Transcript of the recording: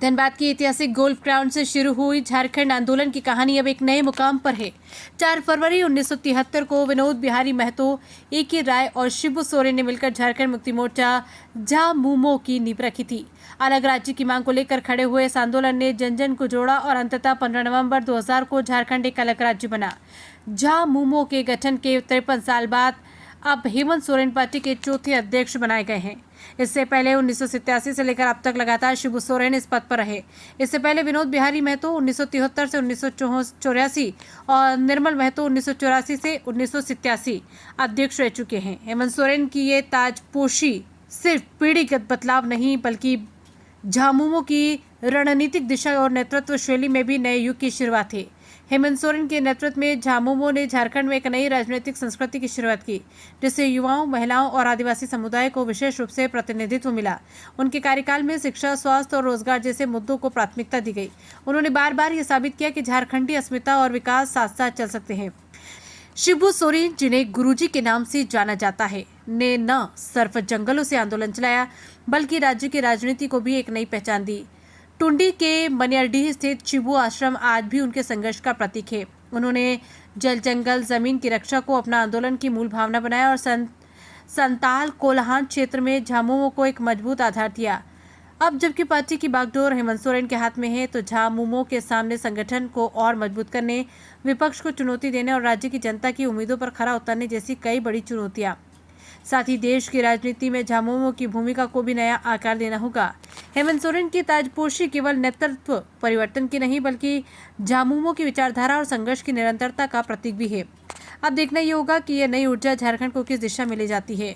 धनबाद की ऐतिहासिक golf ground से शुरू हुई झारखंड आंदोलन की कहानी अब एक नए मुकाम पर है। 4 फरवरी 1973 को विनोद बिहारी महतो, ए.के. राय और शिबू सोरेन ने मिलकर झारखंड मुक्ति मोर्चा झामुमो की नींव रखी थी। अलग राज्य की मांग को लेकर खड़े हुए इस आंदोलन ने जन जन को जोड़ा और अंततः 15 नवंबर 2000 को झारखंड एक अलग राज्य बना। झामुमो के गठन के 53 साल बाद अब हेमंत सोरेन पार्टी के चौथे अध्यक्ष बनाए गए हैं। इससे पहले 1987 से लेकर अब तक लगातार शिबू सोरेन इस पद पर रहे। इससे पहले विनोद बिहारी महतो 1973 से 1984 और निर्मल महतो 1984 से 1987 अध्यक्ष रह चुके हैं। हेमंत सोरेन की ये ताजपोशी सिर्फ पीढ़ीगत बदलाव नहीं बल्कि झामुमो की रणनीतिक दिशा और नेतृत्व शैली में भी नए युग की शुरुआत है। हेमंत सोरेन के नेतृत्व में झामुमो ने झारखंड में एक नई राजनीतिक संस्कृति की शुरुआत की, जिससे युवाओं, महिलाओं और आदिवासी समुदाय को विशेष रूप से प्रतिनिधित्व मिला। उनके कार्यकाल में शिक्षा, स्वास्थ्य और रोजगार जैसे मुद्दों को प्राथमिकता दी गई। उन्होंने बार बार ये साबित किया कि झारखंडी अस्मिता और विकास साथ साथ चल सकते हैं। शिबू सोरेन, जिन्हें गुरुजी के नाम से जाना जाता है, ने न सिर्फ जंगलों से आंदोलन चलाया बल्कि राज्य की राजनीति को भी एक नई पहचान दी। टुंडी के मनियारडीह स्थित शिबू आश्रम आज भी उनके संघर्ष का प्रतीक है। उन्होंने जल, जंगल, जमीन की रक्षा को अपना आंदोलन की मूल भावना बनाया और संताल कोल्हान क्षेत्र में झामुमो को एक मजबूत आधार दिया। अब जबकि पार्टी की बागडोर हेमंत सोरेन के हाथ में है, तो झामुमो के सामने संगठन को और मजबूत करने, विपक्ष को चुनौती देने और राज्य की जनता की उम्मीदों पर खरा उतरने जैसी कई बड़ी चुनौतियां। साथ ही देश की राजनीति में झामुमो की भूमिका को भी नया आकार देना होगा। हेमंत सोरेन की ताजपोशी केवल नेतृत्व परिवर्तन की नहीं बल्कि झामुमो की विचारधारा और संघर्ष की निरंतरता का प्रतीक भी है। अब देखना ये होगा कि यह नई ऊर्जा झारखंड को किस दिशा में ले जाती है।